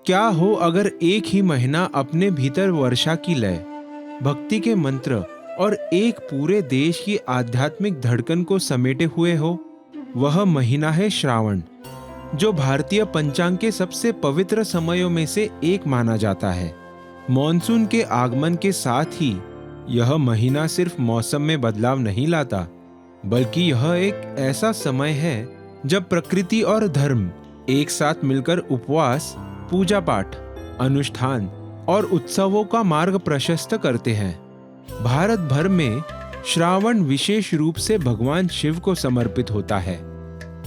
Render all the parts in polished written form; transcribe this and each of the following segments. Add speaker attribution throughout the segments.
Speaker 1: क्या हो अगर एक ही महीना अपने भीतर वर्षा की लय, भक्ति के मंत्र और एक पूरे देश की आध्यात्मिक धड़कन को समेटे हुए हो। वह महीना है श्रावण, जो भारतीय पंचांग के सबसे पवित्र समयों में से एक माना जाता है। मॉनसून के आगमन के साथ ही यह महीना सिर्फ मौसम में बदलाव नहीं लाता, बल्कि यह एक ऐसा समय है जब प्रकृति और धर्म एक साथ मिलकर उपवास, पूजा पाठ, अनुष्ठान और उत्सवों का मार्ग प्रशस्त करते हैं। भारत भर में श्रावण विशेष रूप से भगवान शिव को समर्पित होता है।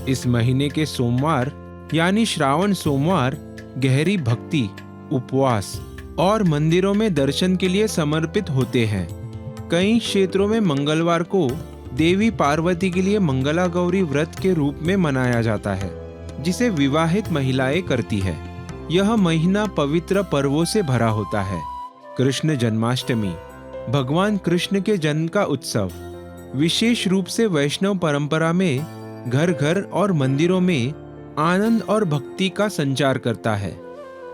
Speaker 1: इस महीने के सोमवार यानी श्रावण सोमवार गहरी भक्ति, उपवास और मंदिरों में दर्शन के लिए समर्पित होते हैं। कई क्षेत्रों में मंगलवार को देवी पार्वती के लिए मंगला गौरी व्रत के रूप में मनाया जाता है, जिसे विवाहित महिलाएं करती है। यह महीना पवित्र पर्वों से भरा होता है। कृष्ण जन्माष्टमी, भगवान कृष्ण के जन्म का उत्सव, विशेष रूप से वैष्णव परंपरा में घर घर और मंदिरों में आनंद और भक्ति का संचार करता है।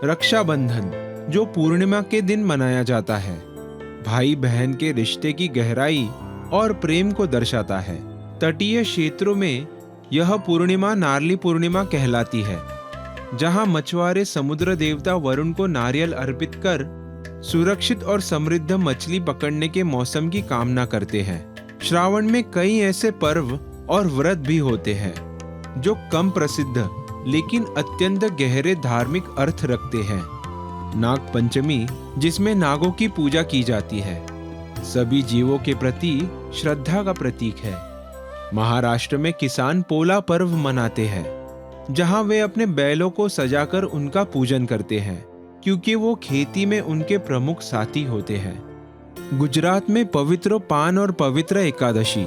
Speaker 1: रक्षाबंधन, जो पूर्णिमा के दिन मनाया जाता है, भाई बहन के रिश्ते की गहराई और प्रेम को दर्शाता है। तटीय क्षेत्रों में यह पूर्णिमा नारली पूर्णिमा कहलाती है, जहां मछुआरे समुद्र देवता वरुण को नारियल अर्पित कर सुरक्षित और समृद्ध मछली पकड़ने के मौसम की कामना करते हैं। श्रावण में कई ऐसे पर्व और व्रत भी होते हैं जो कम प्रसिद्ध लेकिन अत्यंत गहरे धार्मिक अर्थ रखते हैं। नाग पंचमी, जिसमें नागों की पूजा की जाती है, सभी जीवों के प्रति श्रद्धा का प्रतीक है। महाराष्ट्र में किसान पोला पर्व मनाते हैं, जहां वे अपने बैलों को सजाकर उनका पूजन करते हैं, क्योंकि वो खेती में उनके प्रमुख साथी होते हैं। गुजरात में पवित्र पान और पवित्र एकादशी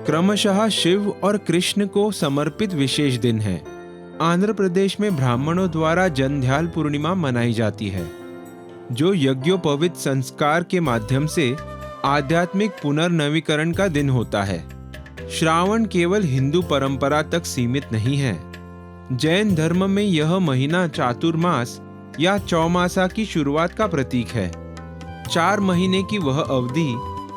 Speaker 1: क्रमशः शिव और कृष्ण को समर्पित विशेष दिन है। आंध्र प्रदेश में ब्राह्मणों द्वारा जंध्याल पूर्णिमा मनाई जाती है, जो यज्ञोपवीत संस्कार के माध्यम से आध्यात्मिक पुनर्नवीकरण का दिन होता है। श्रावण केवल हिंदू परंपरा तक सीमित नहीं है। जैन धर्म में यह महीना चातुर्मास या चौमासा की शुरुआत का प्रतीक है। 4 महीने की वह अवधि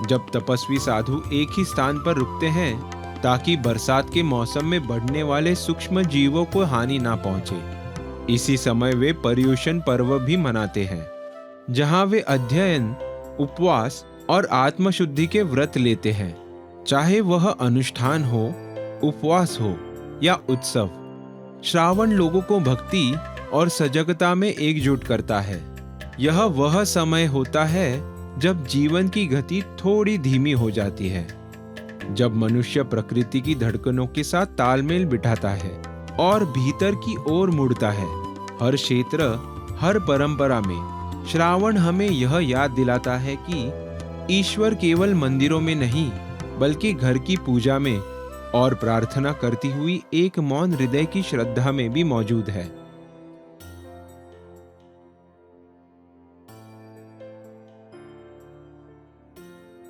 Speaker 1: जब तपस्वी साधु एक ही स्थान पर रुकते हैं, ताकि बरसात के मौसम में बढ़ने वाले सूक्ष्म जीवों को हानि ना पहुंचे। इसी समय वे पर्युषण पर्व भी मनाते हैं, जहां वे अध्ययन, उपवास और आत्मशुद्धि के व्रत लेते हैं। चाहे वह अनुष्ठान हो, उपवास हो या उत्सव, श्रावण लोगों को भक्ति और सजगता में एकजुट करता है। यह वह समय होता है जब जीवन की गति थोड़ी धीमी हो जाती है, जब मनुष्य प्रकृति की धड़कनों के साथ तालमेल बिठाता है और भीतर की ओर मुड़ता है। हर क्षेत्र, हर परंपरा में श्रावण हमें यह याद दिलाता है कि ईश्वर केवल मंदिरों में नहीं, बल्कि घर की पूजा में और प्रार्थना करती हुई एक मौन हृदय की श्रद्धा में भी मौजूद है।